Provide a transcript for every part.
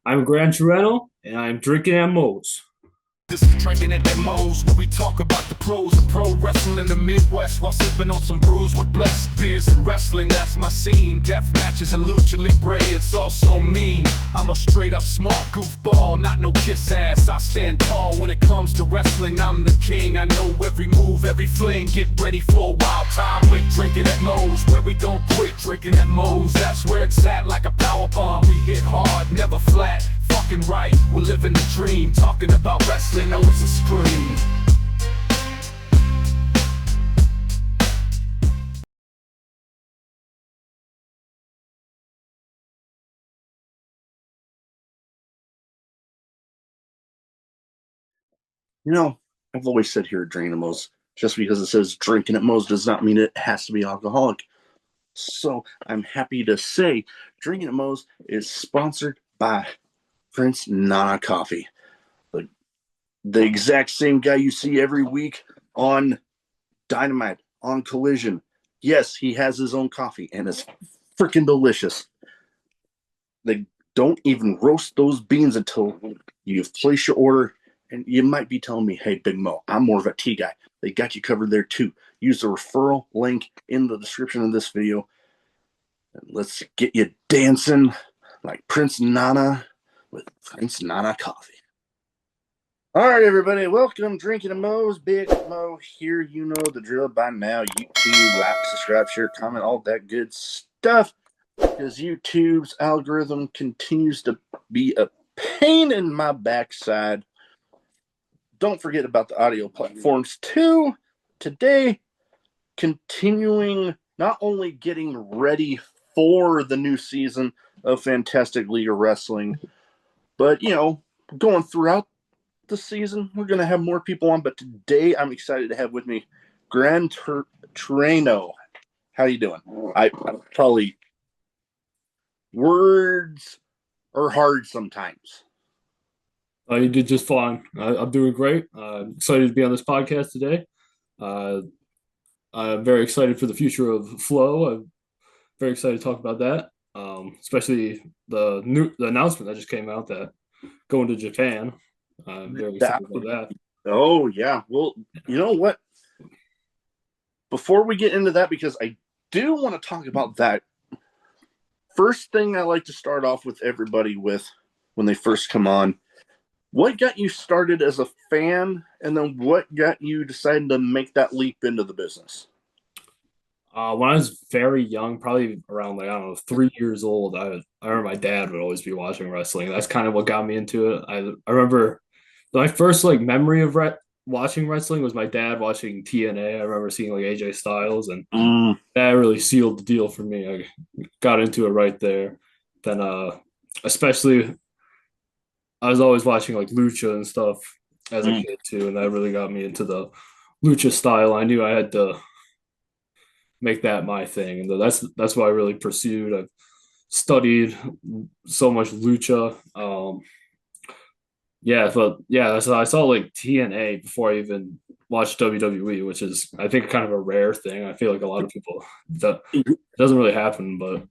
I'm Gran Trueno, and I'm drinking at Moe's. This is Drinkin at Mo's, where we talk about the pros of pro wrestling in the Midwest while sipping on some brews with blessed beers and wrestling. That's my scene. Death matches and lucha libre, it's all so mean. I'm a straight up smart goofball, not no kiss ass. I stand tall when it comes to wrestling. I'm the king. I know every move, every fling. Get ready for a wild time with Drinkin at Mo's, where we don't quit. Drinkin at Mo's, that's where it's at, like a power bomb. We hit hard, never flat. Fucking right, we're living the dream. Talking about wrestling, know it's a scream. You know, I've always said here at Drinkinatmos, just because it says drinking at Moe's does not mean it has to be alcoholic. So I'm happy to say Drinking at Moe's is sponsored by Prince Nana Coffee. The exact same guy you see every week on Dynamite, on Collision. Yes, he has his own coffee, and it's freaking delicious. They don't even roast those beans until you've placed your order. And you might be telling me, hey, Big Mo, I'm more of a tea guy. They got you covered there too. Use the referral link in the description of this video. And let's get you dancing like Prince Nana with Prince Nana Coffee. All right, everybody, welcome Drinking at Moe's. Big Mo here. You know the drill by now. YouTube, like, subscribe, share, comment, all that good stuff. Because YouTube's algorithm continues to be a pain in my backside. Don't forget about the audio platforms too. Today, continuing not only getting ready for the new season of Fantastic League of Wrestling, but, going throughout the season, we're going to have more people on. But today, I'm excited to have with me Gran Trueno. How you doing? I'm probably... Words are hard sometimes. You did just fine. I'm doing great. Excited to be on this podcast today. I'm very excited for the future of Flow. I'm very excited to talk about that, especially the announcement that just came out that going to Japan. I'm very excited about that. Oh, yeah. Well, you know what? Before we get into that, because I do want to talk about that, first thing I like to start off with everybody with when they first come on, what got you started as a fan, and then what got you decided to make that leap into the business? When I was very young, probably around 3 years old, I remember my dad would always be watching wrestling. That's kind of what got me into it. I remember my first memory of watching wrestling was my dad watching TNA. I remember seeing AJ Styles, and that really sealed the deal for me. I got into it right there. Then, especially, I was always watching lucha and stuff as a kid too, and that really got me into the lucha style. I knew I had to make that my thing, and that's what I really pursued. I've studied so much lucha. So I saw TNA before I even watched WWE, which is I think kind of a rare thing. I feel like a lot of people that it doesn't really happen, but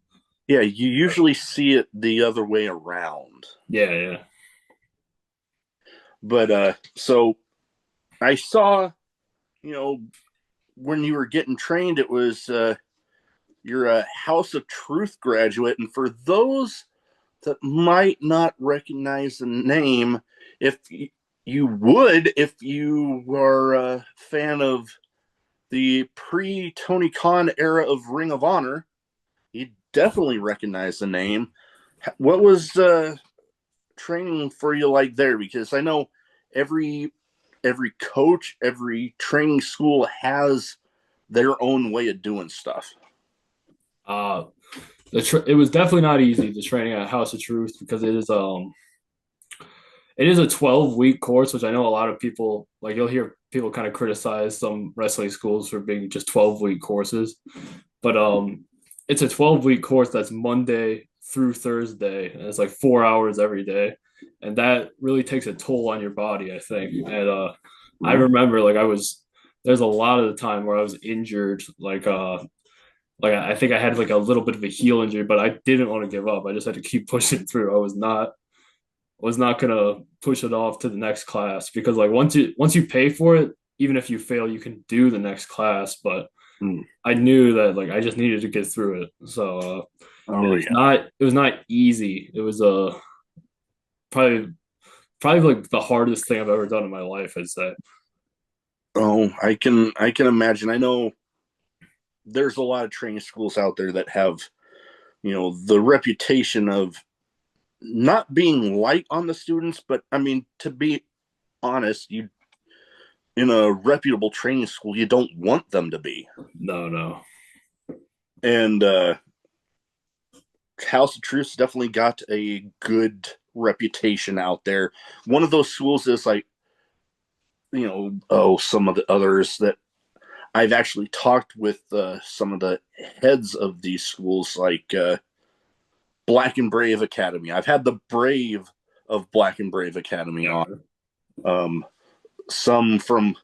yeah, you usually see it the other way around. Yeah. But so I saw, when you were getting trained, it was you're a House of Truth graduate, and for those that might not recognize the name, if you are a fan of the pre-Tony Khan era of Ring of Honor, you definitely recognize the name. What was training for you like there? Because I know every coach, every training school has their own way of doing stuff. It was definitely not easy, the training at House of Truth, because it is a 12-week course, which I know a lot of people you'll hear people kind of criticize some wrestling schools for being just 12-week courses, but it's a 12-week course that's Monday through Thursday, and it's 4 hours every day, and that really takes a toll on your body, I think. And I remember there's a lot of the time where I was injured, I think I had a little bit of a heel injury, but I didn't want to give up. I just had to keep pushing through. I was not was not gonna push it off to the next class because like once you pay for it, even if you fail, you can do the next class. But Mm. I knew that like I just needed to get through it. So Oh yeah. it was not easy. It was probably probably like the hardest thing I've ever done in my life, I'd say. Oh, I can imagine. I know there's a lot of training schools out there that have, the reputation of not being light on the students, but I mean, to be honest, you in a reputable training school, you don't want them to be. No, no. And House of Truth's definitely got a good reputation out there. One of those schools is like, some of the others that I've actually talked with some of the heads of these schools, like Black and Brave Academy. I've had the Brave of Black and Brave Academy Yeah. on. Um, some from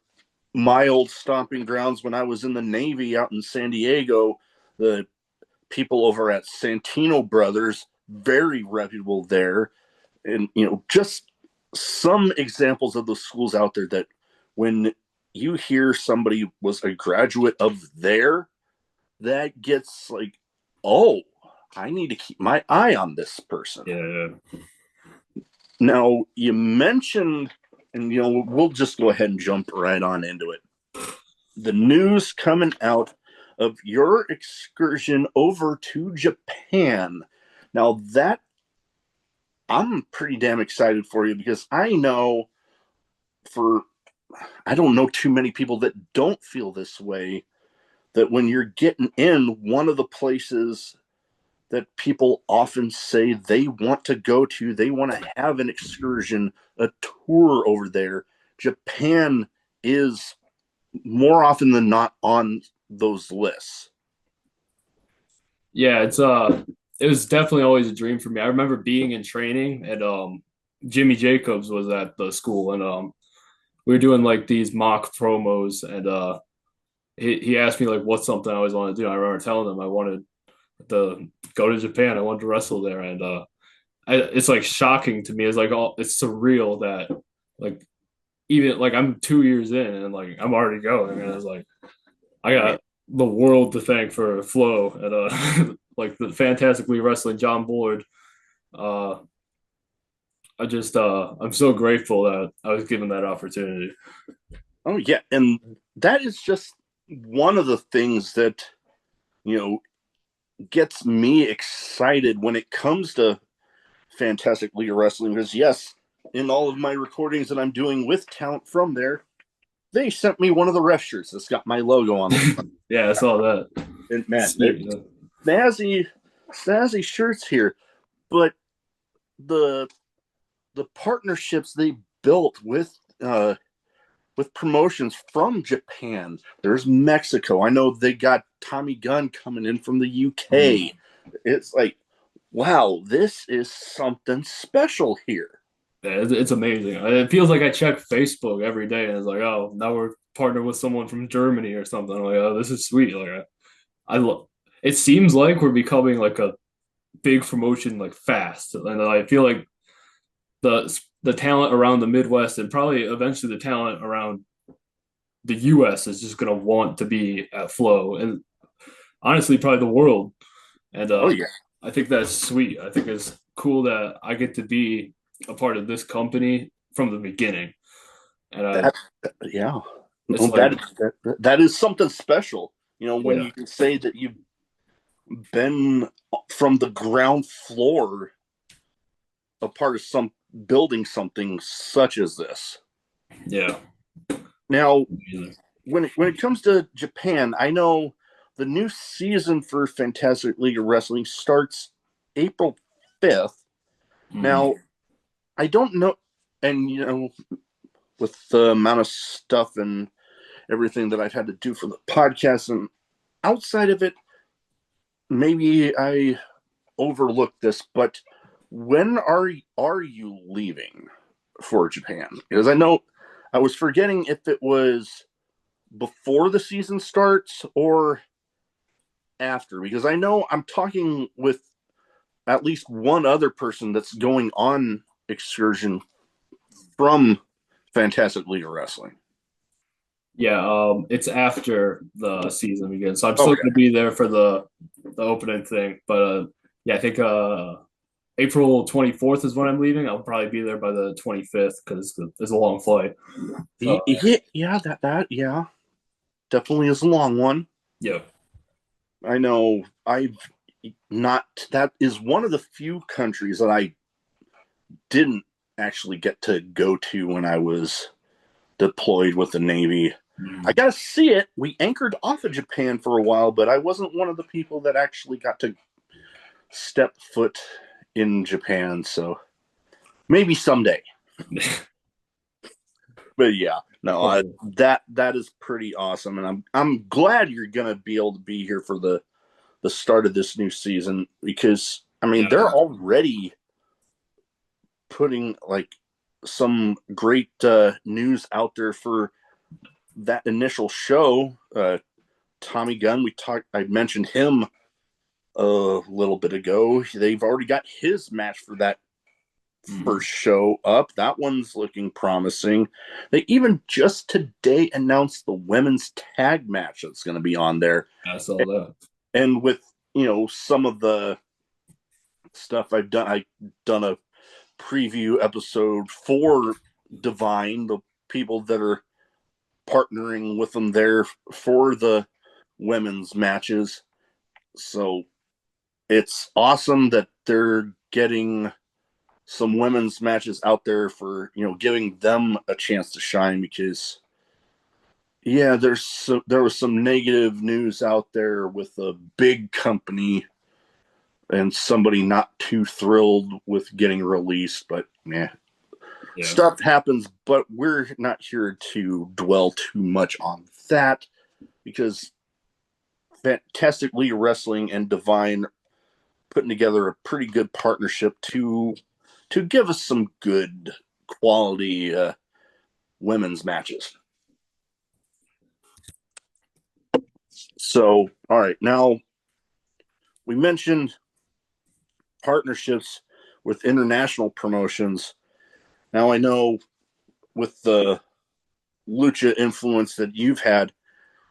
my old stomping grounds when I was in the Navy out in San Diego, the people over at Santino Brothers, very reputable there. And, just some examples of the schools out there that when you hear somebody was a graduate of there, that gets like, oh, I need to keep my eye on this person. Yeah, Now, you mentioned, and we'll just go ahead and jump right on into it. The news coming out of your excursion over to Japan. Now, that I'm pretty damn excited for you because I don't know too many people that don't feel this way. That when you're getting in, one of the places that people often say they want to go to, they want to have an excursion, a tour over there. Japan is more often than not on those lists. yeah. It was definitely always a dream for me. I remember being in training and Jimmy Jacobs was at the school and we were doing like these mock promos and he asked me like what's something I always wanted to do. I remember telling him I wanted to go to Japan. I wanted to wrestle there and it's like shocking to me. It's like it's surreal that like even like I'm 2 years in and like I'm already going and it's like I got the world to thank for Flo and like the fantastically wrestling John Bullard. Uh, I'm so grateful that I was given that opportunity. Oh yeah, and that is just one of the things that you know gets me excited when it comes to Fantastic League of Wrestling. Because yes, in all of my recordings that I'm doing with talent from there, they sent me one of the ref shirts that's got my logo on it. Yeah, I saw that. And man, Sweet, yeah. snazzy shirts here, but the partnerships they built with promotions from Japan. There's Mexico. I know they got Tommy Gunn coming in from the UK. It's like, wow, this is something special here. Yeah, it's amazing. It feels like I check Facebook every day, and it's like, oh, now we're partnered with someone from Germany or something. I'm like, oh, this is sweet. Like, I love. It seems like we're becoming like a big promotion like fast, and I feel like the talent around the Midwest and probably eventually the talent around the U.S. is just gonna want to be at Flow, and honestly, probably the world. And Oh yeah, I think that's sweet. I think it's cool that I get to be a part of this company from the beginning. And that yeah, it's no, like, that is something special. When yeah, you can say that you've been from the ground floor, a part of some building something such as this. yeah, Now, when it comes to Japan, I know the new season for Fantastic League of Wrestling starts April 5th. mm-hmm. Now, I don't know, and with the amount of stuff and everything that I've had to do for the podcast, and outside of it, maybe I overlooked this, but when are you leaving for Japan? Because I know I was forgetting if it was before the season starts or after, because I know I'm talking with at least one other person that's going on excursion from Fantastic League of Wrestling? Yeah, it's after the season begins, so I'm still Okay. gonna be there for the opening thing. But yeah, I think April 24th is when I'm leaving. I'll probably be there by the 25th because it's a long flight. So Yeah, that yeah, definitely is a long one. yeah, I know I've not, that is one of the few countries that I didn't actually get to go to when I was deployed with the Navy. I got to see it. We anchored off of Japan for a while, but I wasn't one of the people that actually got to step foot in Japan. So maybe someday. But yeah, no, that is pretty awesome, and I'm glad you're gonna be able to be here for the start of this new season because I mean yeah, they're already putting like some great news out there for that initial show. Tommy Gunn, I mentioned him a little bit ago. They've already got his match for that first show up. That one's looking promising. They even just today announced the women's tag match that's going to be on there. I saw that. And with, some of the stuff I've done a preview episode for Divine, the people that are partnering with them there for the women's matches. So it's awesome that they're getting some women's matches out there for, giving them a chance to shine because yeah, there was some negative news out there with a big company and somebody not too thrilled with getting released, but yeah, stuff happens, but we're not here to dwell too much on that because Fantastic League of Wrestling and Divine putting together a pretty good partnership to give us some good quality women's matches. So, all right, now we mentioned partnerships with international promotions. Now I know with the lucha influence that you've had,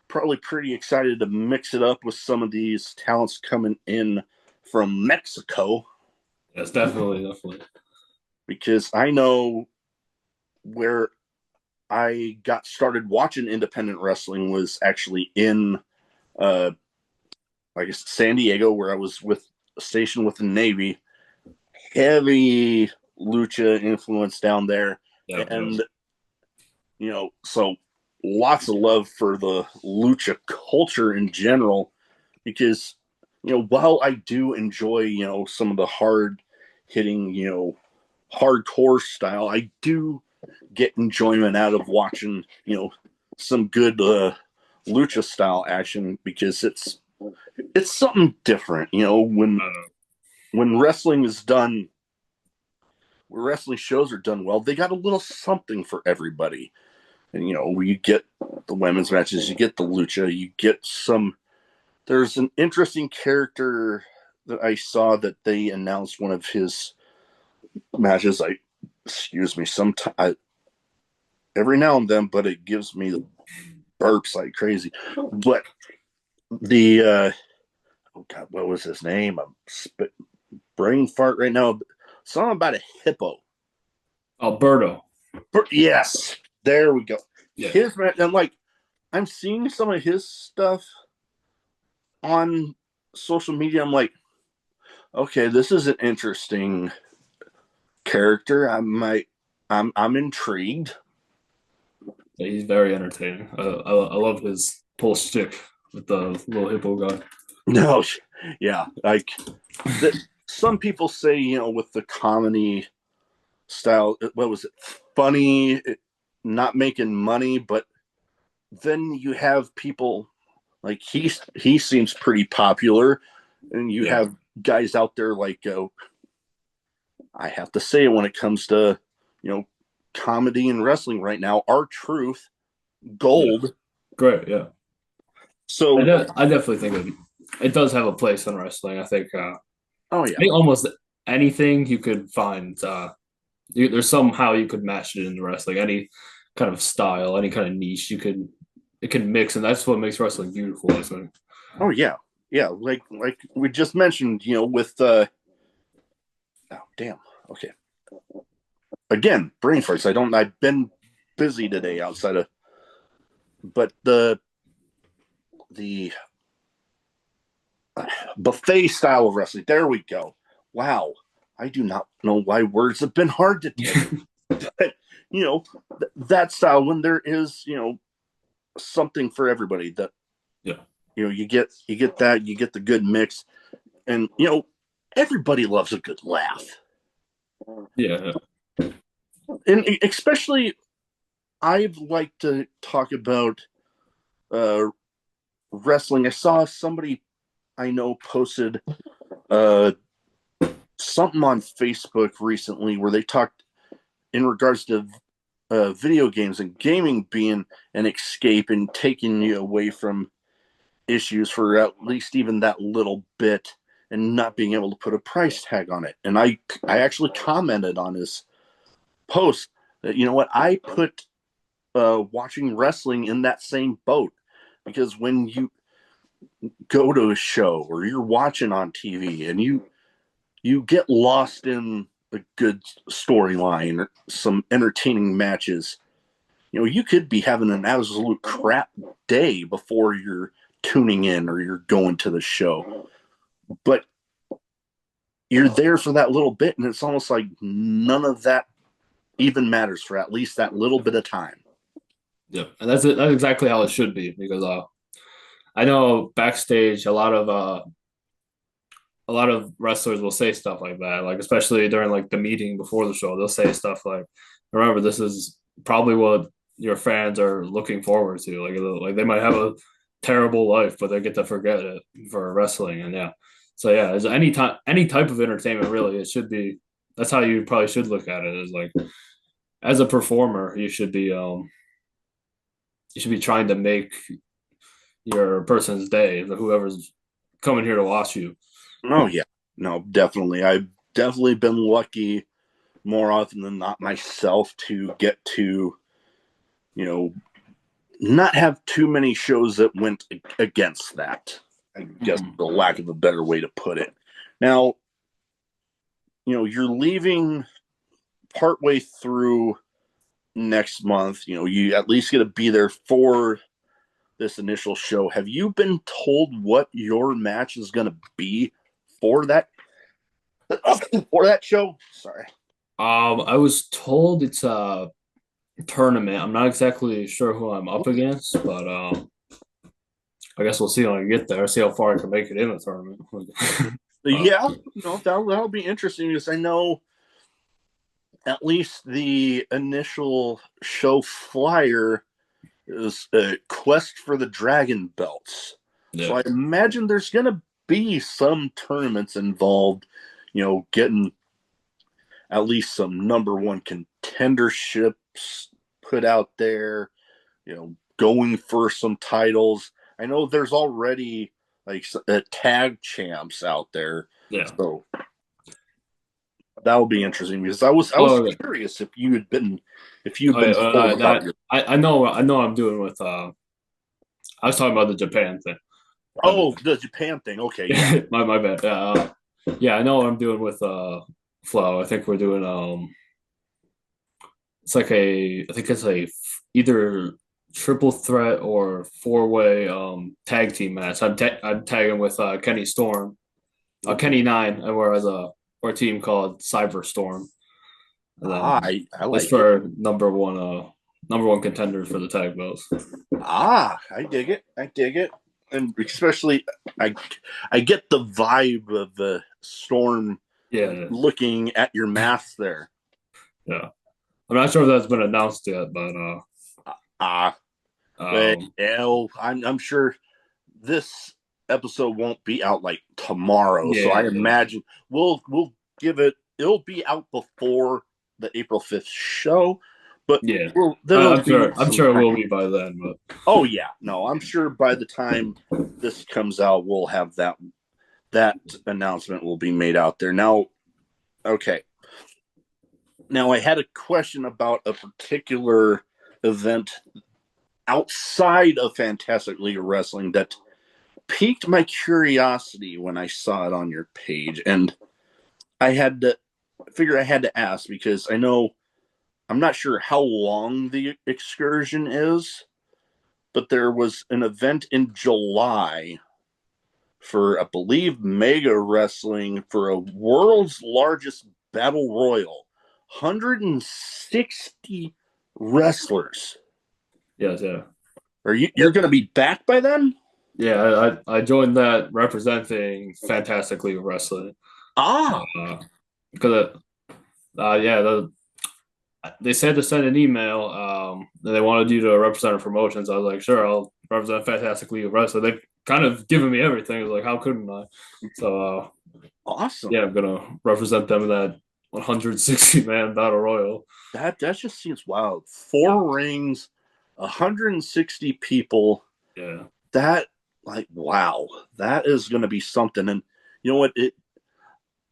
probably pretty excited to mix it up with some of these talents coming in from Mexico. Yes, definitely. Because I know where I got started watching independent wrestling was actually in, I guess, San Diego, where I was stationed with the Navy. Heavy lucha influence down there, and so lots of love for the lucha culture in general. Because while I do enjoy some of the hard hitting hardcore style, I do get enjoyment out of watching some good lucha style action because it's something different. When wrestling is done, where wrestling shows are done well, they got a little something for everybody. And you get the women's matches, you get the lucha, you get some. There's an interesting character that I saw that they announced one of his matches. Excuse me, sometimes every now and then, but it gives me the burps like crazy. But the oh god, what was his name? I'm brain fart right now. Something about a hippo. Alberto. Yes, there we go. Yeah. His match, and I'm seeing some of his stuff on social media. I'm like, okay, this is an interesting character. I'm intrigued. Yeah, he's very entertaining. I love his pull stick with the little hippo guy. No, yeah, some people say with the comedy style, what was it? Funny, not making money, but then you have people like he seems pretty popular, and you have guys out there like I have to say when it comes to comedy and wrestling right now, R-Truth, Gold, great, yeah. So I definitely think it does have a place in wrestling. I think. Oh yeah, I think almost anything you could find there's somehow you could match it into wrestling, any kind of style, any kind of niche you could it can mix, and that's what makes wrestling beautiful, I think. Oh yeah, yeah. Like we just mentioned, with oh damn. Okay. Again, brain farts. I've been busy today outside of, but the buffet style of wrestling. There we go. Wow. I do not know why words have been hard to take. But, that style, when there is, something for everybody, that, Yeah, you get that, you get the good mix, and, everybody loves a good laugh. yeah, And especially, I'd like to talk about wrestling. I saw somebody I know posted something on Facebook recently where they talked in regards to video games and gaming being an escape and taking you away from issues for at least even that little bit, and not being able to put a price tag on it. And I actually commented on his post that, what, I put watching wrestling in that same boat, because when you go to a show or you're watching on TV and you get lost in a good storyline or some entertaining matches, you could be having an absolute crap day before you're tuning in or you're going to the show, but you're there for that little bit, and it's almost like none of that even matters for at least that little bit of time. yeah, and that's it. That's exactly how it should be because I know backstage a lot of wrestlers will say stuff like that, like especially during like the meeting before the show, they'll say stuff like, "Remember, this is probably what your fans are looking forward to. Like they might have a terrible life, but they get to forget it for wrestling." And yeah, so yeah, as any type of entertainment, really, it should be. That's how you probably should look at it. Is like as a performer, you should be trying to make your person's day, whoever's coming here to watch you. Oh yeah, no, definitely. I've definitely been lucky more often than not myself to get to, you know, not have too many shows that went against that. I guess the lack of a better way to put it. Now, you're leaving partway through next month. You at least get to be there for this initial show. Have you been told what your match is going to be for that show? Sorry. I was told it's a tournament. I'm not exactly sure who I'm up against, but I guess we'll see when I get there. See how far I can make it in the tournament. Yeah, no, that'll be interesting, because I know at least the initial show flyer is a quest for the dragon belts. Yeah, So I imagine there's going to be some tournaments involved, getting at least some number one contenderships put out there, going for some titles. I know there's already like tag champs out there. yeah. So that'll be interesting, because I was Oh, curious if you'd been told about that your. I know I'm doing with. I was talking about the Japan thing. My bad. Oh, the Japan thing. Okay, yeah. My bad. Yeah, I know what I'm doing with Flow. I think we're doing it's like I think it's either triple threat or four-way tag team match. I'm tagging with Kenny Storm, Kenny Nine, and we're a team called Cyber Storm. And then I it's like it. for number one contender for the tag belts. I dig it. I dig it. And especially, I get the vibe of the Storm Yeah, looking at your mask there. yeah. I'm not sure if that's been announced yet, but Ah, um, I'm sure this episode won't be out like tomorrow, so I yeah, imagine we'll give it. It'll be out before the April 5th show, but yeah. there'll be I'm some sure it time. will be by then, but Oh yeah, no, I'm sure by the time this comes out, we'll have that announcement will be made out there. Now, okay, Now, I had a question about a particular event outside of Fantastic League of Wrestling that piqued my curiosity when I saw it on your page. And I had to figure I had to ask because I know I'm not sure how long the excursion is, but there was an event in July for, I believe, Mega Wrestling for a world's largest battle royal. 160 wrestlers. Yes, yeah. You're going to be back by then? Yeah, I joined that representing Fantastic League of Wrestling. Ah, Because yeah, they said to send an email. They wanted you to represent promotions. I was like, sure, I'll represent Fantastic League of Wrestling. They've kind of given me everything. I was like, how couldn't I? So awesome. yeah, I'm gonna represent them in that 160 man battle royal. That just seems wild. Four rings, 160 people. Yeah. That like wow, that is going to be something. And you know what? It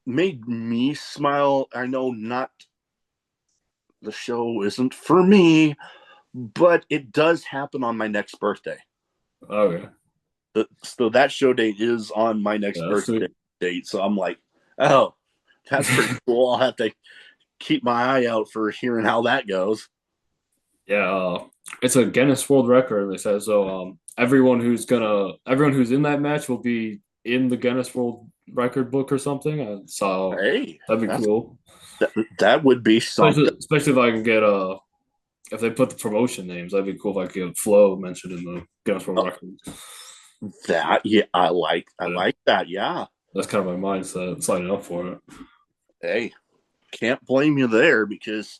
made me smile. I know not the show isn't for me, but it does happen on my next birthday. Okay. So that show date is on my next Yeah, that's birthday sweet. date. So I'm like, oh, that's pretty cool. I'll have to keep my eye out for hearing how that goes. Yeah, it's a Guinness World Record. They said so. Everyone who's in that match will be in the Guinness World Record book or something. So Hey, that'd be that's cool. that would be something. Especially if I can get if they put the promotion names, that'd be cool if I could get Flow mentioned in the Guinness World Records. That yeah, I Yeah, like that. Yeah. that's kind of my mindset, signing up for it. Hey, can't blame you there because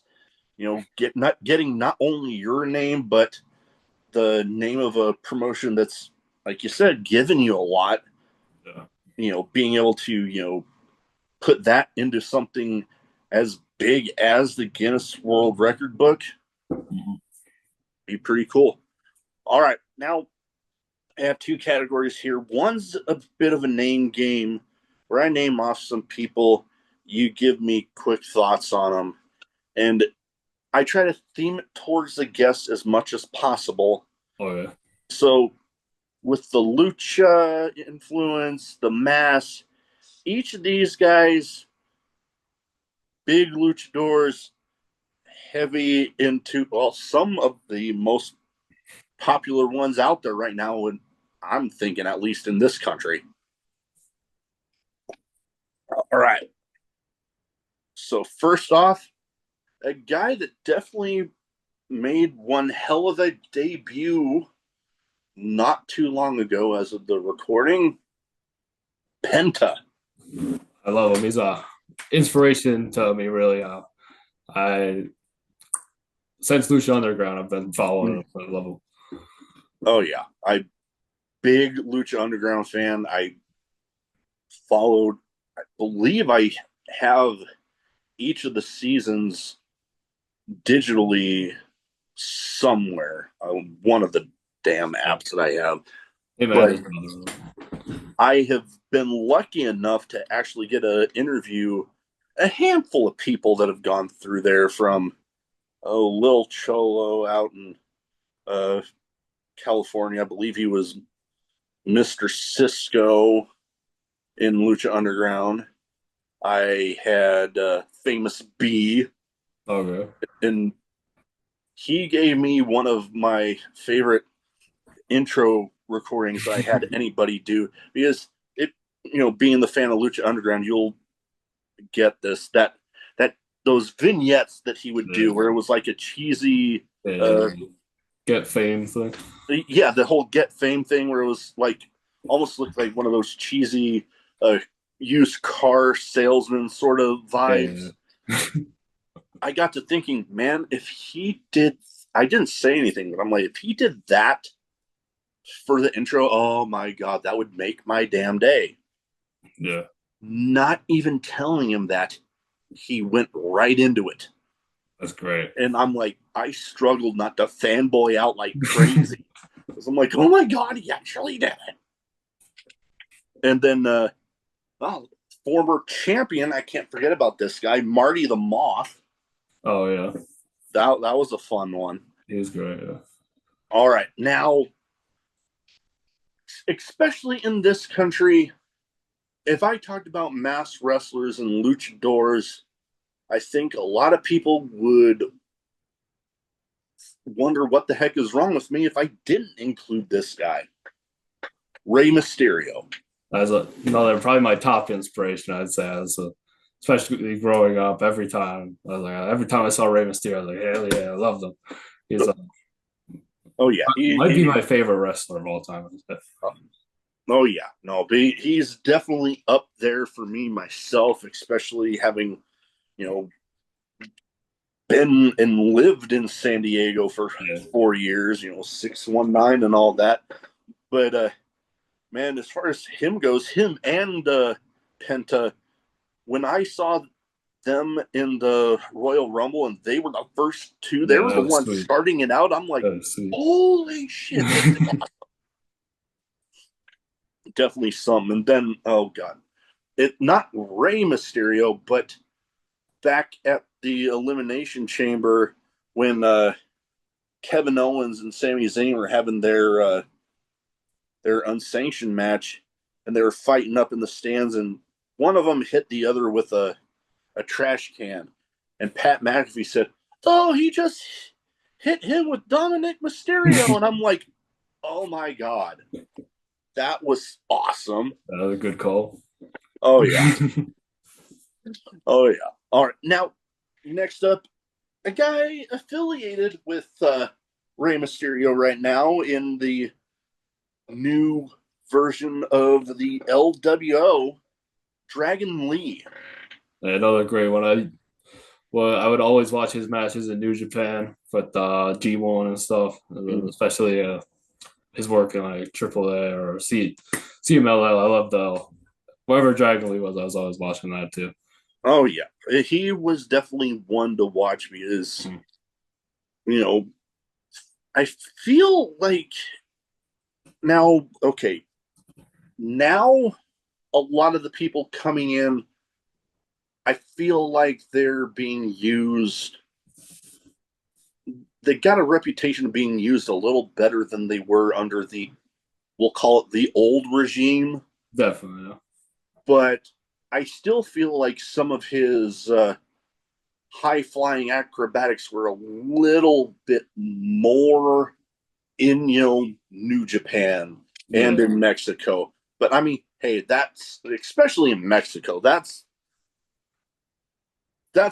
getting not only your name but the name of a promotion that's like you said giving you a lot. Yeah. Being able to put that into something as big as the Guinness World Record book Mhm. be pretty cool. All right, now I have two categories here. One's a bit of a name game where I name off some people. You give me quick thoughts on them. And I try to theme it towards the guest as much as possible. Oh yeah. So, with the lucha influence, the mass, each of these guys, big luchadors, heavy into, well, some of the most popular ones out there right now, and I'm thinking at least in this country. All right. So, first off, a guy that definitely made one hell of a debut not too long ago as of the recording, Penta. I love him. He's a inspiration to me, really. I since Lucha Underground, I've been following him. I love him. Oh yeah, I big Lucha Underground fan. I followed. I believe I have each of the seasons digitally somewhere. One of the damn apps that I have. Him and But his brother. I have been lucky enough to actually get an interview a handful of people that have gone through there from Lil Cholo out in uh, California. I believe he was Mr. Cisco in Lucha Underground. I had Famous B, Okay. and he gave me one of my favorite intro recordings I had anybody do because it, being the fan of Lucha Underground, you'll get this that those vignettes that he would Yeah. do where it was like a cheesy, Yeah. Get fame thing. yeah, the whole get fame thing where it was like almost looked like one of those cheesy uh, used car salesman sort of Yeah. vibes. I got to thinking, man, if he did, I didn't say anything, but I'm like, if he did that for the intro, oh my God, that would make my damn day. Yeah. Not even telling him that, he went right into it. That's great. And I'm like, I struggled not to fanboy out like crazy. Because I'm like, oh my God, he actually did it. And then, oh, former champion, I can't forget about this guy, Marty the Moth. Oh yeah, That was a fun one. he was great. Yeah. All right, now, especially in this country, if I talked about masked wrestlers and luchadors, I think a lot of people would wonder what the heck is wrong with me if I didn't include this guy, Rey Mysterio. As another probably my top inspiration, I'd say, especially growing up. Every time I saw Rey Mysterio, I was like, hell yeah, I love them. He's Oh yeah, might be my favorite wrestler of all time. oh yeah, no, but he's definitely up there for me myself, especially having you know been and lived in San Diego for Yeah. 4 years, 619 and all that. But man, as far as him goes, him and Penta, when I saw them in the Royal Rumble and they were the first two, they Yeah, were that the was ones sweet. starting it out. I'm like, That was sweet. holy shit, this is definitely something. And then, oh god, it not Rey Mysterio, but back at the Elimination Chamber when Kevin Owens and Sami Zayn were having their unsanctioned match, and they were fighting up in the stands, and one of them hit the other with a trash can, and Pat McAfee said, "Oh, he just hit him with Dominic Mysterio," and I'm like, "Oh my god, that was awesome!" That was a good call. Oh yeah, oh yeah. All right, now next up, a guy affiliated with Rey Mysterio right now in the new version of the LWO, Dragon Lee. Another great one. I would always watch his matches in New Japan with G1 and stuff, especially his work in like AAA or CMLL. I loved wherever Dragon Lee was. I was always watching that too. Oh yeah, he was definitely one to watch because Mm. you know I feel like now okay now a lot of the people coming in, I feel like they're being used. They got a reputation of being used a little better than they were under the, we'll call it the old regime. Definitely. Yeah. But I still feel like some of his high flying acrobatics were a little bit more in New Japan and Yeah. in Mexico. But I mean, hey, that's especially in Mexico. That's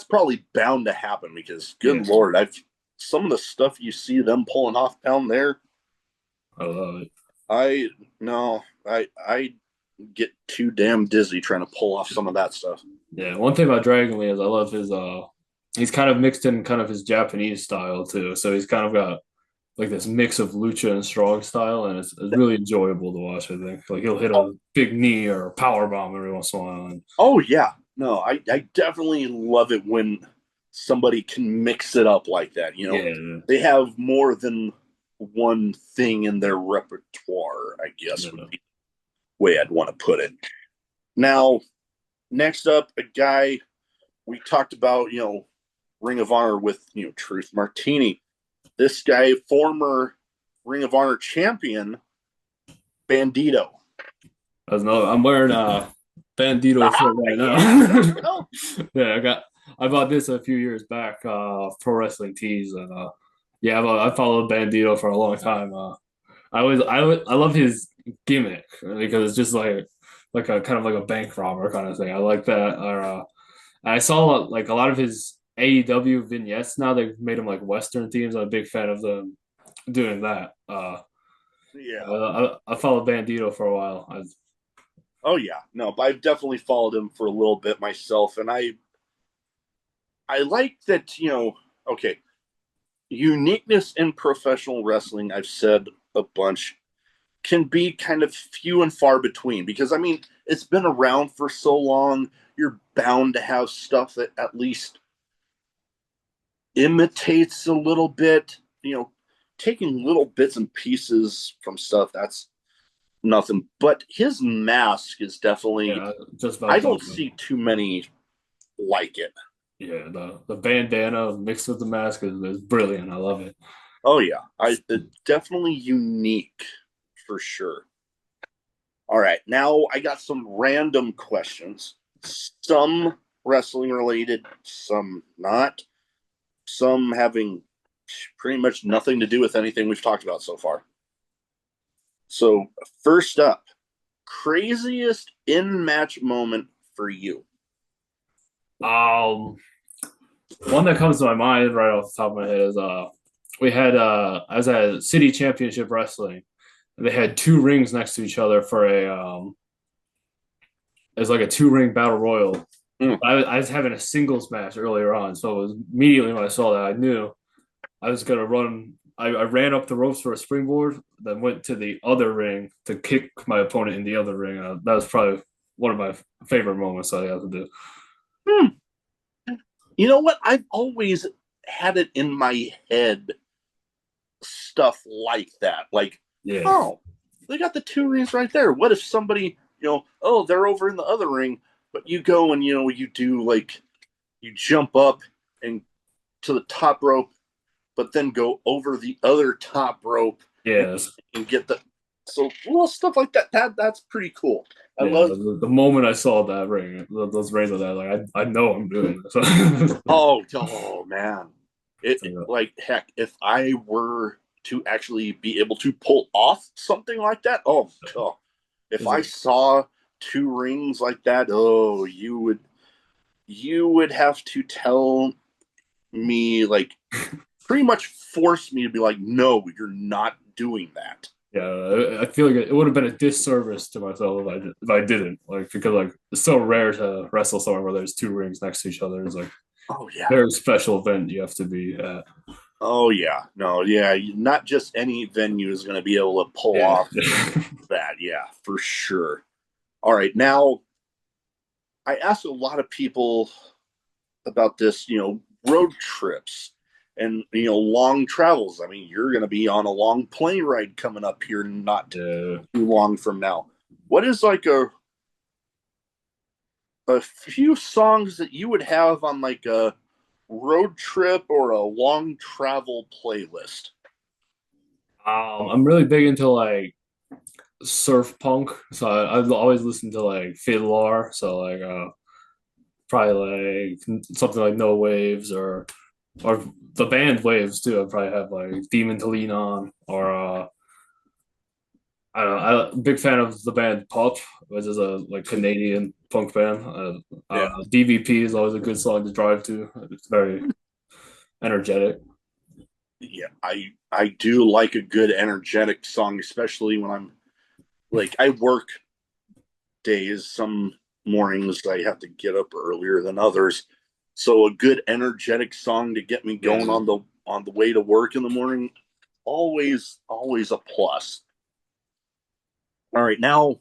probably bound to happen because, good Yeah. lord, I've some of the stuff you see them pulling off down there. I love it. I no, I get too damn dizzy trying to pull off some of that stuff. Yeah. One thing about Dragon Lee is I love his he's kind of mixed in kind of his Japanese style too. So he's kind of got like this mix of lucha and strong style, and it's really enjoyable to watch. I think like he'll hit Oh, a big knee or a power bomb every once in a while. And oh yeah, no, I definitely love it when somebody can mix it up like that. yeah, They have more than one thing in their repertoire, I guess would yeah. be the way I'd want to put it. Now, next up, a guy we talked about, Ring of Honor with, Truth Martini. This guy, former Ring of Honor champion, Bandito. That's another. I'm wearing a Bandito Ah, shirt right yeah, now. no, no. Yeah, I bought this a few years back, Pro Wrestling Tees, and yeah, I followed Bandito for a long time. I love his gimmick because it's just like a kind of like a bank robber kind of thing. I like that. Or I saw like a lot of his AEW vignettes now. They've made them like Western themes. I'm a big fan of them doing that. Yeah. I followed Bandito for a while. Oh yeah, no, but I've definitely followed him for a little bit myself, and I like that. Okay, uniqueness in professional wrestling. I've said a bunch can be kind of few and far between because I mean it's been around for so long. You're bound to have stuff that at least imitates a little bit. Taking little bits and pieces from stuff that's nothing. But his mask is definitely. Yeah, just I about don't done. see too many like it. Yeah, the bandana mixed with the mask is brilliant. I love it. Oh yeah, definitely unique for sure. All right, now I got some random questions. Some wrestling related, some not. Some having pretty much nothing to do with anything we've talked about so far. So, first up, craziest in match moment for you. Um, One that comes to my mind right off the top of my head is we had I was at City Championship Wrestling. They had two rings next to each other for a it's like a two ring battle royal. Mm. I was having a singles match earlier on, so it was immediately when I saw that I knew I was gonna run. I ran up the ropes for a springboard, then went to the other ring to kick my opponent in the other ring. That was probably one of my favorite moments I had to do. Hmm. You know what? I've always had it in my head stuff like that. Like, Yeah, oh, they got the two rings right there. What if somebody, oh, they're over in the other ring, but you go and you do like you jump up and to the top rope, but then go over the other top rope and, yes, and get the so little stuff like that. That's pretty cool. I yeah. love. The moment I saw that ring, those rings of that, like I know I'm doing this. Oh man, it So, like heck. If I were to actually be able to pull off something like that, oh, if it's I like, saw two rings like that, oh, you would have to tell me like pretty much force me to be like, no, you're not doing that. yeah, I feel like it would have been a disservice to myself if I didn't like because like it's so rare to wrestle somewhere where there's two rings next to each other. It's like Oh yeah. very special event you have to be at. Oh yeah. No, yeah. Not just any venue is going to be able to pull Yeah. off that. Yeah, for sure. All right. Now, I asked a lot of people about this, road trips and, long travels. I mean, you're going to be on a long plane ride coming up here not Yeah. too long from now. What is like a few songs that you would have on like a road trip or a long travel playlist? I'm really big into like surf punk, so I've always listened to like Fiddler, so like probably like something like No Waves or the band Waves too. I probably have like Demon to Lean On or I don't know. I'm a big fan of the band Pop, which is a like Canadian punk band. Yeah. DVP is always a good song to drive to. It's very energetic. Yeah, I do like a good energetic song, especially when I'm like I work days. Some mornings I have to get up earlier than others, so a good energetic song to get me going Yeah. on the way to work in the morning, always a plus. All right, now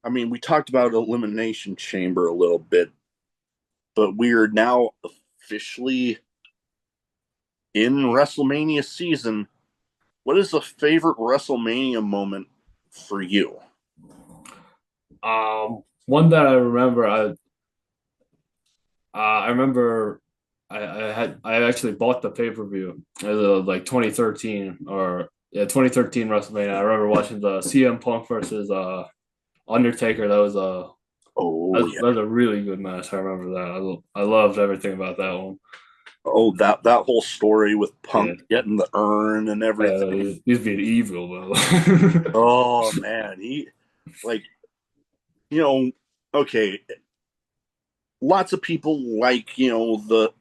I mean we talked about Elimination Chamber a little bit, but we are now officially in WrestleMania season. What is the favorite WrestleMania moment for you? One that I remember, I remember I actually bought the pay per view like 2013 or yeah 2013 WrestleMania. I remember watching the CM Punk versus Undertaker. Oh that yeah. was a really good match. I remember that. I loved everything about that one. Oh, that whole story with Yeah, Punk getting the urn and everything. he's being evil though. Oh man, he like you know, okay, lots of people like, the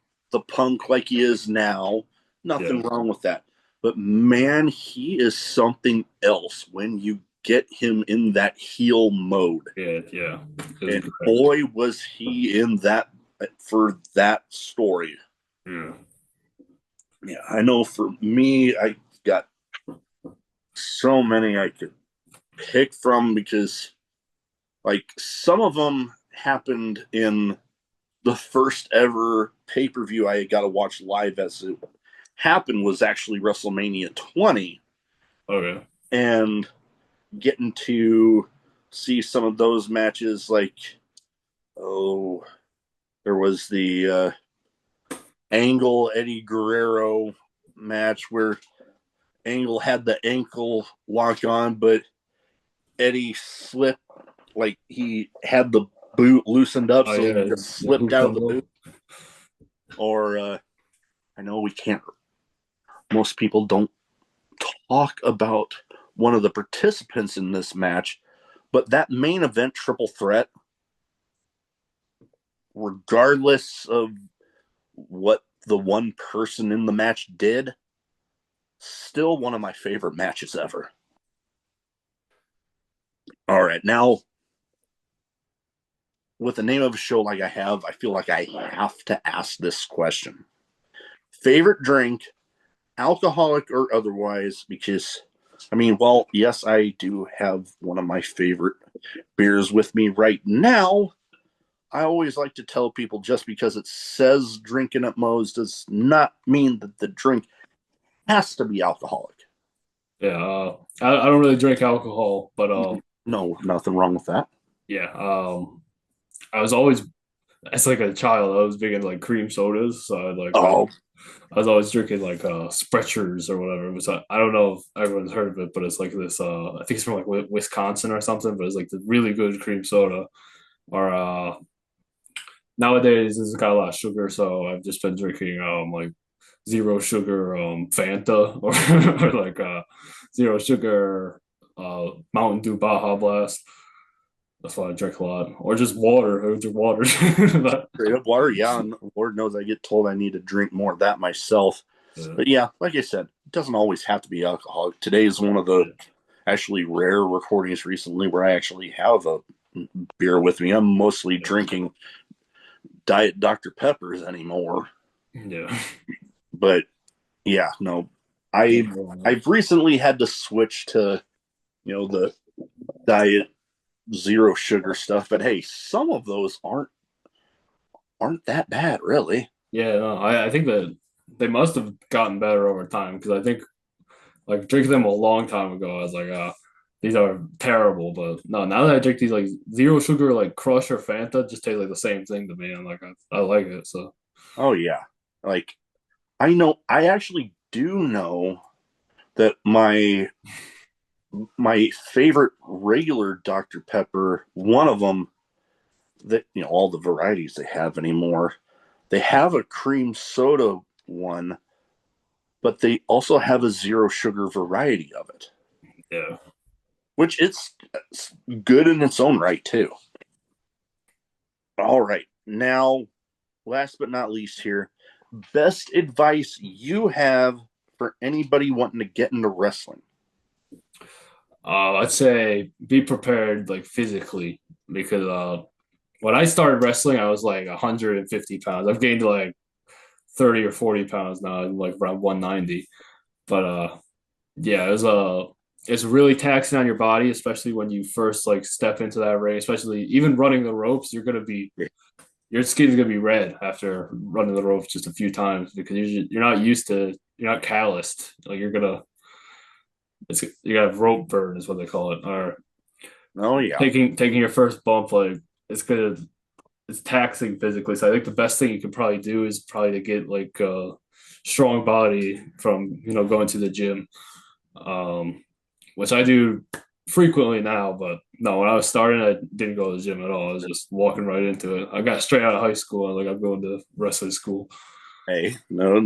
Punk like he is now. Yeah, Nothing wrong with that. But man, he is something else when you get him in that heel mode. yeah. It was And great. boy was he in that for that story. Yeah. Yeah, I know for me, I got so many I could pick from because like some of them happened in the first ever pay-per-view I got to watch live as it happened was actually WrestleMania 20 Okay. and getting to see some of those matches like oh there was the Angle Eddie Guerrero match where Angle had the ankle lock on, but Eddie slipped, like he had the boot loosened up, Oh so he yeah, just the slipped hoop out of the combo. boot. Or I know we can't. Most people don't talk about one of the participants in this match, but that main event triple threat, regardless of what the one person in the match did, still one of my favorite matches ever. All right, now with the name of a show like I have, I feel like I have to ask this question. Favorite drink, alcoholic or otherwise, because I mean, well, yes, I do have one of my favorite beers with me right now. I always like to tell people just because it says drinking at Moe's does not mean that the drink has to be alcoholic. Yeah, I don't really drink alcohol, but No, nothing wrong with that. yeah, I was always as like a child, I was big into like cream sodas, so Oh, I was always drinking like Sprechers or whatever. It was I don't know if everyone's heard of it, but it's like this I think it's from like Wisconsin or something, but it's like the really good cream soda. Or nowadays it's got a lot of sugar, so I've just been drinking like zero sugar Fanta or like zero sugar Mountain Dew Baja Blast. That's why I drink a lot, or just water. I would drink water. But, straight up water. Yeah, and Lord knows I get told I need to drink more of that myself. yeah, But yeah, like I said, it doesn't always have to be alcoholic. Today is one of the actually rare recordings recently where I actually have a beer with me. I'm mostly drinking Diet Dr. Peppers anymore. yeah. But yeah, no, I've recently had to switch to the diet zero sugar stuff. But hey, some of those aren't that bad, really. Yeah, no, I think that they must have gotten better over time because I think like drinking them a long time ago, I was like, these are terrible. But no, now that I drink these like zero sugar, like Crush or Fanta, just taste like the same thing to me. I'm like, I like it. So Oh yeah, like I actually do know that my favorite regular Dr. Pepper, one of them that all the varieties they have anymore, they have a cream soda one, but they also have a zero sugar variety of it, yeah. which it's good in its own right too. All right, now last but not least here, best advice you have for anybody wanting to get into wrestling. I'd say be prepared like physically because when I started wrestling, I was like 150 pounds. I've gained like 30 or 40 pounds now. I'm like around 190. But yeah, it's really taxing on your body, especially when you first like step into that ring, especially even running the ropes, your skin's gonna be red after running the ropes just a few times because you're not used to you're not calloused. Like you got rope burn is what they call it. Or Oh yeah. taking your first bump, like it's taxing physically. So I think the best thing you can probably do is probably to get like a strong body from going to the gym, which I do frequently now. But no, when I was starting, I didn't go to the gym at all. I was just walking right into it. I got straight out of high school. And like I'm going to wrestling school. Hey, no,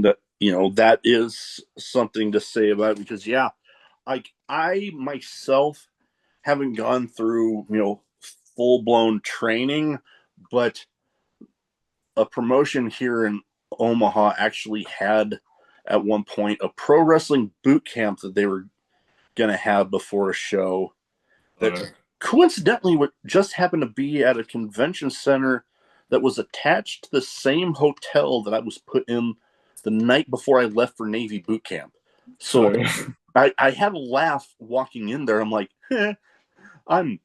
that is something to say about it because yeah, like I myself haven't gone through full blown training, but a promotion here in Omaha actually had at one point a pro wrestling boot camp that they were gonna have before a show that Or coincidentally would just happened to be at a convention center that was attached to the same hotel that I was put in the night before I left for Navy boot camp. So or I had a laugh walking in there. I'm like, I'm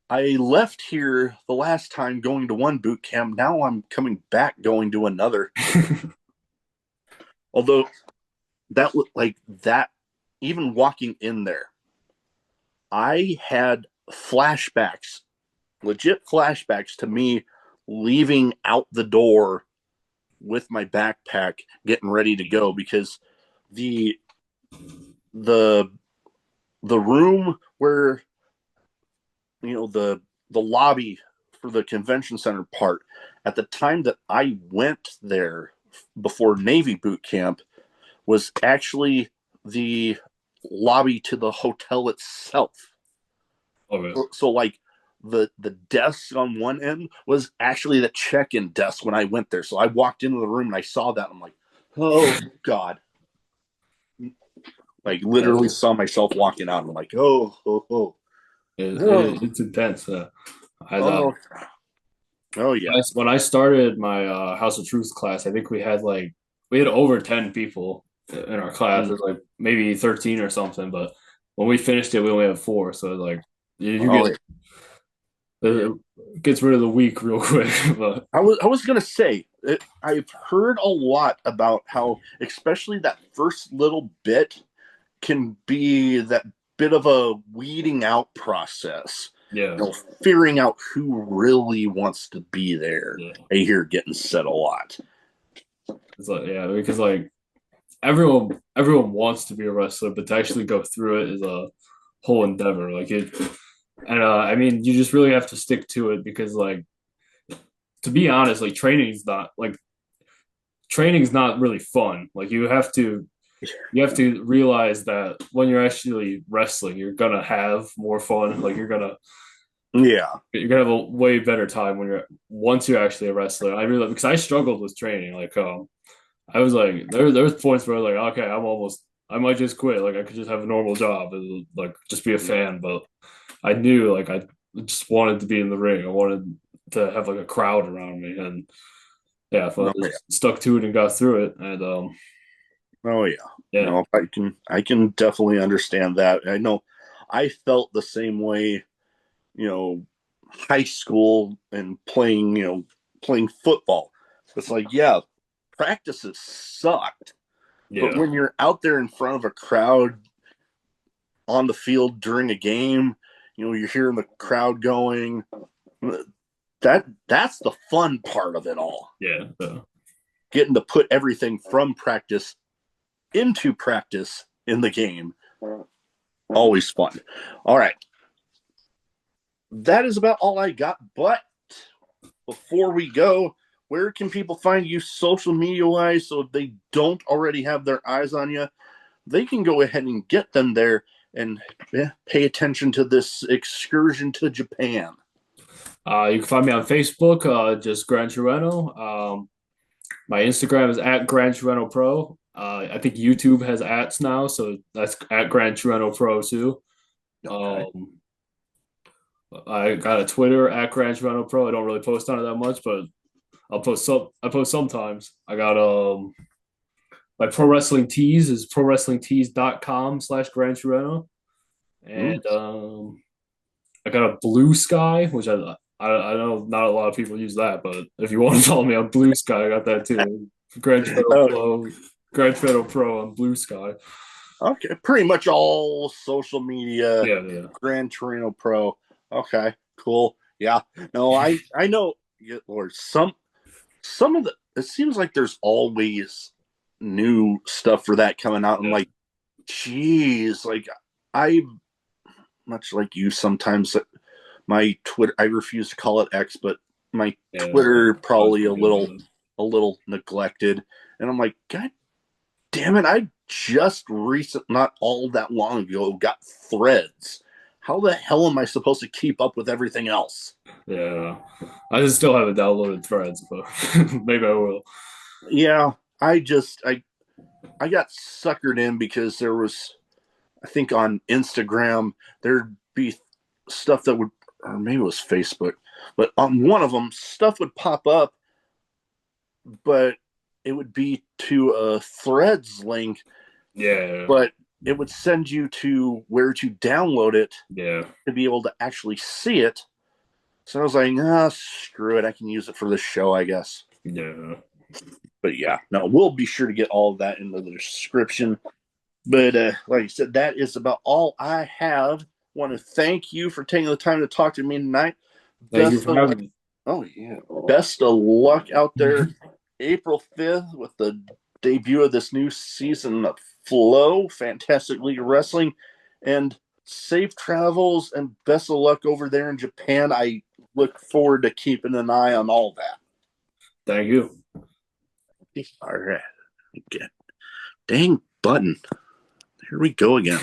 I left here the last time going to one boot camp. Now I'm coming back going to another. Although that looked like that, even walking in there, I had flashbacks, legit flashbacks to me leaving out the door with my backpack getting ready to go because the the the room where the lobby for the convention center part at the time that I went there before Navy boot camp was actually the lobby to the hotel itself. Okay. So like the desk on one end was actually the check-in desk when I went there. So I walked into the room and I saw that. I'm like, oh God. Like literally saw myself walking out. And I'm like, oh. It's intense. I Oh, oh yeah. when I started my House of Truth class, I think we had over 10 people in our class. It was like maybe 13 or something, but when we finished it, we only had four. So like you Oh, get it gets rid of the weak real quick. But I was gonna say I've heard a lot about how, especially that first little bit, can be that bit of a weeding out process. yeah, Figuring out who really wants to be there. yeah. I hear getting said a lot. It's like because like everyone wants to be a wrestler, but to actually go through it is a whole endeavor. Like it, and I mean, you just really have to stick to it because like to be honest, like training's not really fun. Like you have to realize that when you're actually wrestling, you're gonna have more fun. Like Yeah. you're gonna have a way better time once you're actually a wrestler. I really because I struggled with training. Like I was like there was points where I was like okay, I might just quit. Like I could just have a normal job and like just be a fan. But I knew like I just wanted to be in the ring. I wanted to have like a crowd around me and yeah, so I No, yeah. just stuck to it and got through it. And Oh yeah. yeah, No, I can definitely understand that. I know I felt the same way, high school and playing football. It's like, yeah, practices sucked. But yeah, when you're out there in front of a crowd on the field during a game, you're hearing the crowd going. That's the fun part of it all. yeah. Getting to put everything from practice into practice in the game. Always fun. All right. That is about all I got. But before we go, where can people find you social media wise? So if they don't already have their eyes on you, they can go ahead and get them there and pay attention to this excursion to Japan. You can find me on Facebook, just Gran Trueno. My Instagram is at Gran Trueno Pro. I think YouTube has ats now, so that's at Gran Trueno Pro too. Okay. I got a Twitter at Gran Trueno Pro. I don't really post on it that much, but I post sometimes. I got my pro wrestling tees is prowrestlingtees.com/Gran Trueno. And I got a Blue Sky, which I know not a lot of people use that, but if you want to follow me on Blue Sky, I got that too. Gran Trueno Pro on Blue Sky. Okay, pretty much all social media. Yeah. Gran Trueno Pro. Okay, cool. Yeah. No, I know. Lord, some of the. It seems like there's always new stuff for that coming out. I'm like, geez, like I, much like you, sometimes my Twitter. I refuse to call it X, but my Twitter probably a little neglected, and I'm like, God damn it! I just not all that long ago, got Threads. How the hell am I supposed to keep up with everything else? Yeah, I just still haven't downloaded Threads, but maybe I will. Yeah, I got suckered in because there was, I think on Instagram there'd be stuff that would, or maybe it was Facebook, but on one of them stuff would pop up, but it would be to a Threads link. Yeah. But it would send you to where to download it to be able to actually see it. So I was like, screw it. I can use it for the show, I guess. Yeah. But yeah, no, we'll be sure to get all of that in the description. But like I said, that is about all I have. Want to thank you for taking the time to talk to me tonight. Thank you for having me. Oh, yeah. Best of luck out there April 5th with the debut of this new season of Flow, Fantastic League of Wrestling, and safe travels and best of luck over there in Japan. I look forward to keeping an eye on all that. Thank you. All right. Again. Dang button. Here we go again.